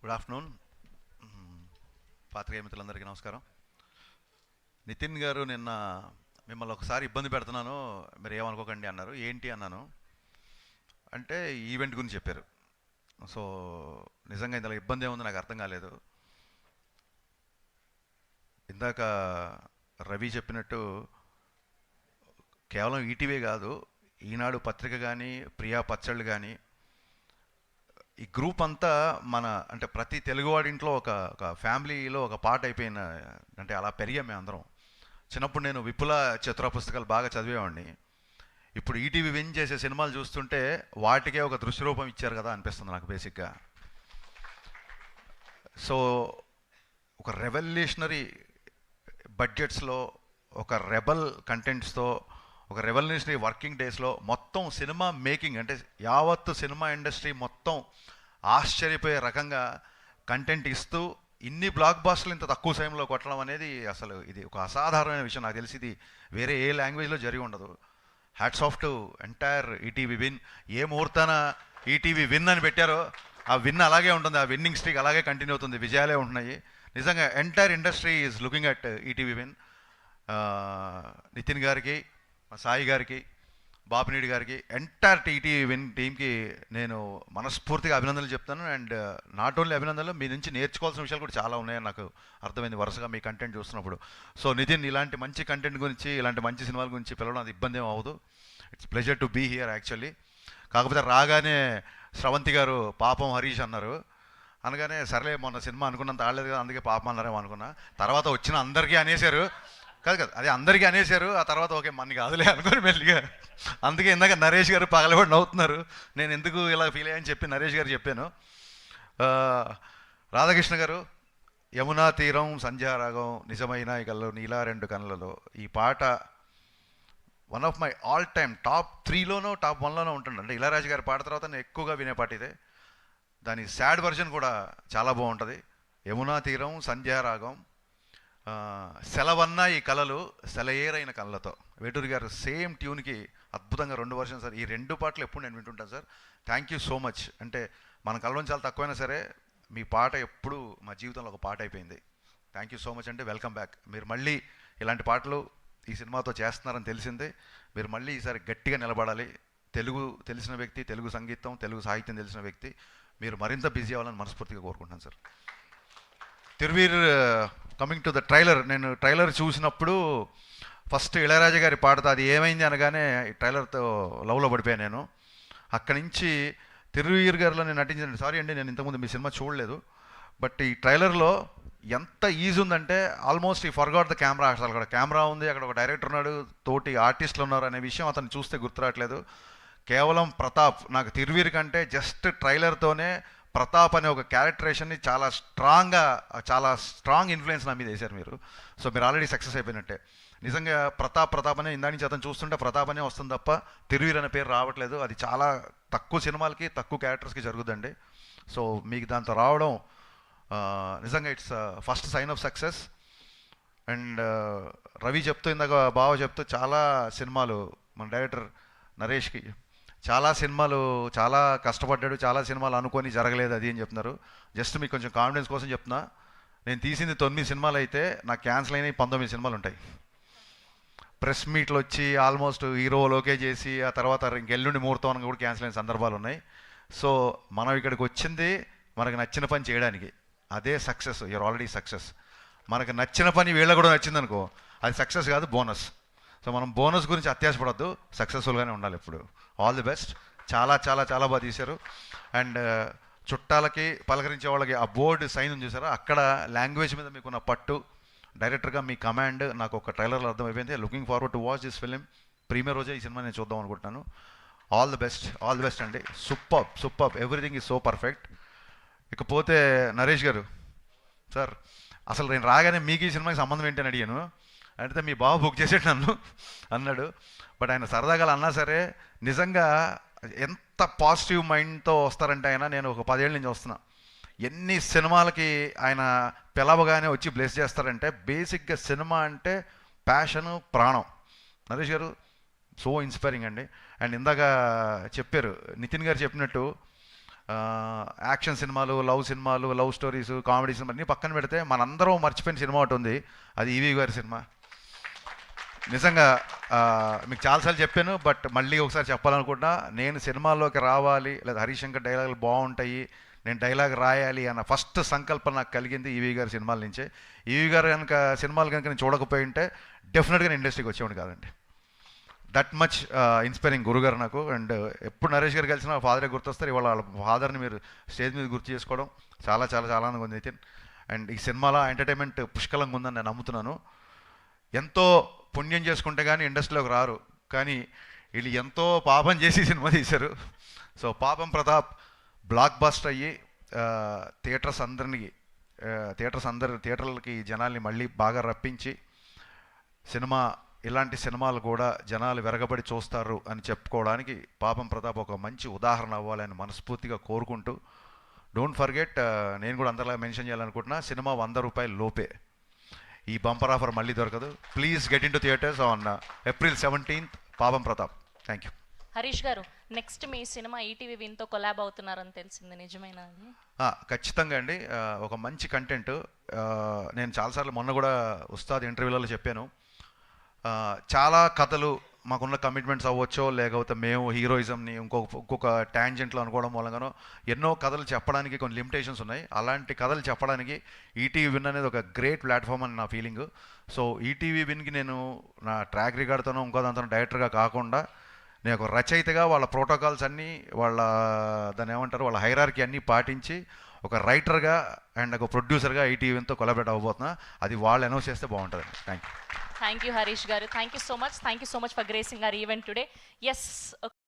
Good afternoon. పాత్రికేయ మిత్రులందరికీ నమస్కారం. నితిన్ గారు నిన్న మిమ్మల్ని ఒకసారి ఇబ్బంది పెడుతున్నాను, మీరు ఏమనుకోకండి అన్నారు. ఏంటి అన్నాను. అంటే ఈవెంట్ గురించి చెప్పారు. సో నిజంగా ఇందులో ఇబ్బంది ఏముంది నాకు అర్థం కాలేదు. ఇందాక రవి చెప్పినట్టు కేవలం ఈటీవీ కాదు, ఈనాడు పత్రిక కానీ, ప్రియా పచ్చళ్ళు కానీ, ఈ గ్రూప్ అంతా మన అంటే ప్రతి తెలుగువాడి ఇంట్లో ఒక ఒక ఫ్యామిలీలో ఒక పార్ట్ అయిపోయిన, అంటే అలా పెరిగాం మేము అందరం. చిన్నప్పుడు నేను విపుల చతుర పుస్తకాలు బాగా చదివేవాడిని. ఇప్పుడు ఈటీవీ విన్ చేసే సినిమాలు చూస్తుంటే వాటికే ఒక దృశ్య రూపం ఇచ్చారు కదా అనిపిస్తుంది నాకు బేసిక్గా. సో ఒక రెవల్యూషనరీ బడ్జెట్స్లో, ఒక రెబల్ కంటెంట్స్తో, ఒక రెవల్యూషనరీ వర్కింగ్ డేస్లో మొత్తం సినిమా మేకింగ్ అంటే యావత్తు సినిమా ఇండస్ట్రీ మొత్తం ఆశ్చర్యపోయే రకంగా కంటెంట్ ఇస్తూ ఇన్ని బ్లాక్ బాస్టర్లు ఇంత తక్కువ సమయంలో కొట్టడం అనేది అసలు ఇది ఒక అసాధారణమైన విషయం. నాకు తెలిసి ఇది వేరే ఏ లాంగ్వేజ్లో జరిగి ఉండదు. Hats off to entire ETV Win. ఏ ముహూర్తాన ఈటీవీ విన్ అని పెట్టారో ఆ విన్ అలాగే ఉంటుంది, ఆ విన్నింగ్ స్ట్రీక్ అలాగే కంటిన్యూ అవుతుంది, విజయాలే ఉంటున్నాయి. నిజంగా entire industry is looking at ETV win. Nitin గారికి, మా సాయి గారికి, బాపినీడి గారికి, ఎంటైర్ ఈటీవీ విన్ టీంకి నేను మనస్ఫూర్తిగా అభినందనలు చెప్తాను. అండ్ నాట్ ఓన్లీ అభినందనలు, మీ నుంచి నేర్చుకోవాల్సిన విషయాలు కూడా చాలా ఉన్నాయని నాకు అర్థమైంది వరుసగా మీ కంటెంట్ చూస్తున్నప్పుడు. సో నితిన్, ఇలాంటి మంచి కంటెంట్ గురించి, ఇలాంటి మంచి సినిమాల గురించి పిలవడం అది ఇబ్బంది ఏం అవ్వదు. It's pleasure to be here actually. కాకపోతే రాగానే స్రవంతి గారు పాపం హరీష్ అన్నారు. అనగానే సర్లే మొన్న సినిమా అనుకున్నంత ఆడలేదు కదా, అందుకే పాపం అన్నారేమో అనుకున్నా. తర్వాత వచ్చిన అందరికీ అనేశారు, కాదు అదే అందరికీ అనేశారు. ఆ తర్వాత ఓకే మన కాదులే అనుకోని మెల్లిగా. అందుకే ఇందాక నరేష్ గారు పగలబడి నవ్వుతున్నారు. నేను ఎందుకు ఇలా ఫీల్ అయ్యని చెప్పి నరేష్ గారు చెప్పాను. రాధాకృష్ణ గారు, యమునా తీరం, సంధ్యారాగం, నిజమైన కళ్ళు, నీలా రెండు కళ్ళలో, ఈ పాట one of my all time top 3లోనో టాప్ 1లోనో ఉంటుంది. అంటే ఇళయరాజా గారి పాట తర్వాత నేను ఎక్కువగా వినే పాట ఇదే. దాని సాడ్ వర్జన్ కూడా చాలా బాగుంటుంది. యమునా తీరం, సంధ్యారాగం, సెలవన్న ఈ కళలు, సెలయేరైన కళ్ళతో, వేటూరి గారు సేమ్ ట్యూన్కి అద్భుతంగా 2 వర్షన్ సార్. ఈ 2 పాటలు ఎప్పుడు నేను వింటుంటాను sir. Thank you so much. అంటే మన కళ్ళలో చాలా తక్కువైనా సరే మీ పాట ఎప్పుడు మా జీవితంలో ఒక పాట అయిపోయింది. Thank you so much. అంటే వెల్కమ్ బ్యాక్. మీరు మళ్ళీ ఇలాంటి పాటలు ఈ సినిమాతో చేస్తున్నారని తెలిసిందే. మీరు మళ్ళీ ఈసారి గట్టిగా నిలబడాలి. తెలుగు తెలిసిన వ్యక్తి, తెలుగు సంగీతం, తెలుగు సాహిత్యం తెలిసిన వ్యక్తి, మీరు మరింత బిజీ అవ్వాలని మనస్ఫూర్తిగా కోరుకుంటున్నాను sir. Thiruveer, coming to the trailer, నేను ట్రైలర్ చూసినప్పుడు ఫస్ట్ ఇళయరాజా గారి పాటతో అది ఏమైంది అనగానే ఈ ట్రైలర్తో లవ్లో పడిపోయాను నేను. అక్కడి నుంచి తిరువీర్ గారిలో నేను నటించాను. సారీ అండి, నేను ఇంతకుముందు మీ సినిమా చూడలేదు. బట్ ఈ ట్రైలర్లో ఎంత ఈజీ ఉందంటే ఆల్మోస్ట్ ఈ ఫర్గాట్ ద కెమెరా. అసలు అక్కడ కెమెరా ఉంది, అక్కడ ఒక డైరెక్టర్ ఉన్నాడు, తోటి ఆర్టిస్టులు ఉన్నారు అనే విషయం అతను చూస్తే గుర్తురావట్లేదు. కేవలం ప్రతాప్, నాకు తిరువీర్ కంటే జస్ట్ ట్రైలర్తోనే ప్రతాప్ అనే ఒక క్యారెక్టరేషన్ని చాలా స్ట్రాంగ్ ఇన్ఫ్లుయెన్స్ నా మీద వేశారు మీరు. సో మీరు ఆల్రెడీ సక్సెస్ అయిపోయినట్టే. నిజంగా ప్రతాప్ అనే ఇందా నుంచి అతను చూస్తుంటే ప్రతాప్ అనే వస్తుంది తప్ప తిరువీర్ అనే పేరు రావట్లేదు. అది చాలా తక్కువ సినిమాలకి, తక్కువ క్యారెక్టర్స్కి జరుగుతుందండి. సో మీకు దాంతో రావడం నిజంగా it's first sign of success. And Ravi చెప్తూ, ఇందాక బావ చెప్తూ, చాలా సినిమాలు మన డైరెక్టర్ నరేష్కి చాలా సినిమాలు చాలా కష్టపడ్డాడు, చాలా సినిమాలు అనుకొని జరగలేదు అది అని చెప్తున్నారు. జస్ట్ మీకు కొంచెం కాన్ఫిడెన్స్ కోసం చెప్తున్నా, నేను తీసింది 9 సినిమాలు అయితే నాకు క్యాన్సిల్ అయినవి 19 సినిమాలు ఉంటాయి. ప్రెస్ మీట్లు వచ్చి ఆల్మోస్ట్ హీరోలోకే చేసి ఆ తర్వాత ఇంకెల్లుండి ముహూర్తం అని కూడా క్యాన్సిల్ అయిన సందర్భాలు ఉన్నాయి. సో మనం ఇక్కడికి వచ్చింది మనకు నచ్చిన పని చేయడానికి, అదే సక్సెస్. You're already success. మనకు నచ్చిన పని వీళ్ళ కూడా నచ్చింది అనుకో, అది సక్సెస్ కాదు, బోనస్. సో మనం బోనస్ గురించి అత్యాశపడద్దు, సక్సెస్ఫుల్గానే ఉండాలి ఎప్పుడు. All the best. చాలా చాలా చాలా బాగా తీశారు. అండ్ చుట్టాలకి, పలకరించే వాళ్ళకి ఆ బోర్డు సైన్ ఉంది చూసారా, అక్కడ లాంగ్వేజ్ మీద మీకున్న పట్టు, డైరెక్టర్గా మీ కమాండ్ నాకు ఒక ట్రైలర్లో అర్థమైపోయింది. Looking forward to watch this film. Premiere రోజే ఈ సినిమా నేను చూద్దాం అనుకుంటున్నాను. All the best, all the best అండి. Super, everything is so perfect. ఇకపోతే నరేష్ గారు సార్, అసలు నేను రాగానే మీకు ఈ సినిమాకి సంబంధం ఏంటని అడిగాను. అంటే మీ బావ బుక్ చేసేట నన్ను అన్నాడు. బట్ ఆయన సరదాగా అన్నా సరే నిజంగా ఎంత పాజిటివ్ మైండ్తో వస్తారంటే ఆయన, నేను ఒక 10 ఏళ్ళ నుంచి వస్తున్నా, ఎన్ని సినిమాలకి ఆయన పిలవగానే వచ్చి బ్లెస్ చేస్తారంటే, బేసిక్గా సినిమా అంటే ప్యాషను, ప్రాణం. నరేష్ గారు సో ఇన్స్పైరింగ్ అండి. అండ్ ఇందాక చెప్పారు నితిన్ గారు చెప్పినట్టు, యాక్షన్ సినిమాలు, లవ్ స్టోరీస్, కామెడీ సినిమా అన్నీ పక్కన పెడితే మనందరం మర్చిపోయిన సినిమా ఒకటి ఉంది. అది ఈవీ గారి సినిమా. నిజంగా మీకు చాలాసార్లు చెప్పాను, బట్ మళ్ళీ ఒకసారి చెప్పాలనుకుంటున్నా. నేను సినిమాల్లోకి రావాలి, లేదా హరీష్ శంకర్ డైలాగులు బాగుంటాయి, నేను డైలాగ్ రాయాలి అన్న ఫస్ట్ సంకల్పం నాకు కలిగింది ఈవీ గారి సినిమాల నుంచే. ఈవీ గారు కనుక సినిమాలు కనుక నేను చూడకపోయి ఉంటే డెఫినెట్గా నేను ఇండస్ట్రీకి వచ్చేవాడు కాదండి. దట్ మచ్ ఇన్స్పైరింగ్ గురుగారు నాకు. అండ్ ఎప్పుడు నరేష్ గారు కలిసిన ఫాదరే గుర్తొస్తారు. ఇవాళ వాళ్ళ ఫాదర్ని మీరు స్టేజ్ మీద గుర్తు చేసుకోవడం చాలా చాలా చాలా ఆనందంగా ఉంది నితిన్. అండ్ ఈ సినిమాలో ఎంటర్టైన్మెంట్ పుష్కలంగా ఉందని నేను నమ్ముతున్నాను. ఎంతో పుణ్యం చేసుకుంటే కానీ ఇండస్ట్రీలోకి రారు, కానీ వీళ్ళు ఎంతో పాపం చేసి సినిమా తీశారు. సో పాపం ప్రతాప్ బ్లాక్ బస్టర్ అయ్యి థియేటర్లకి జనాల్ని మళ్ళీ బాగా రప్పించి ఇలాంటి సినిమాలు కూడా జనాలు వెరగబడి చూస్తారు అని చెప్పుకోవడానికి పాపం ప్రతాప్ ఒక మంచి ఉదాహరణ అవ్వాలని మనస్ఫూర్తిగా కోరుకుంటూ, డోంట్ ఫర్గెట్, నేను కూడా అందరిలా మెన్షన్ చేయాలనుకుంటున్నా, సినిమా 100 రూపాయల లోపే. ఈ బంపర్ ఆఫర్ మళ్ళీ దొరకదు. Please get in to theatres on April 17th. పాపం ప్రతాప్. Thank you. హరీష్ గారు, నెక్స్ట్ మీ సినిమా ఈటీవీ విన్తో కొలాబ్ అవుతున్నారని తెలిసింది, నిజమేనా? ఖచ్చితంగా అండి. ఒక మంచి కంటెంట్. నేను చాలాసార్లు మొన్న కూడా ఉస్తాద్ ఇంటర్వ్యూలలో చెప్పాను. చాలా కథలు మాకున్న కమిట్మెంట్స్ అవ్వచ్చో, లేకపోతే మేము హీరోయిజంని ఇంకొక ట్యాంజెంట్లో అనుకోవడం మూలంగానో ఎన్నో కథలు చెప్పడానికి కొన్ని లిమిటేషన్స్ ఉన్నాయి. అలాంటి కథలు చెప్పడానికి ఈటీవీ విన్ అనేది ఒక గ్రేట్ ప్లాట్ఫామ్ అని నా ఫీలింగ్. సో ఈటీవీ విన్కి నేను నా ట్రాక్ రికార్డ్తోనో ఇంకో దాంతో డైరెక్టర్గా కాకుండా నేను ఒక రచయితగా వాళ్ళ ప్రోటోకాల్స్ అన్నీ, దాన్ని ఏమంటారు, వాళ్ళ హైరార్కీ అన్నీ పాటించి ఒక రైటర్గా అండ్ ఒక ప్రొడ్యూసర్గా ఈటీవీ విన్తో కొలాబరేట్ అవ్వబోతున్నా. అది వాళ్ళు అనౌన్స్ చేస్తే బాగుంటుంది. Thank you. Thank you, Harish garu. Thank you so much. Thank you so much for gracing our event today. Yes.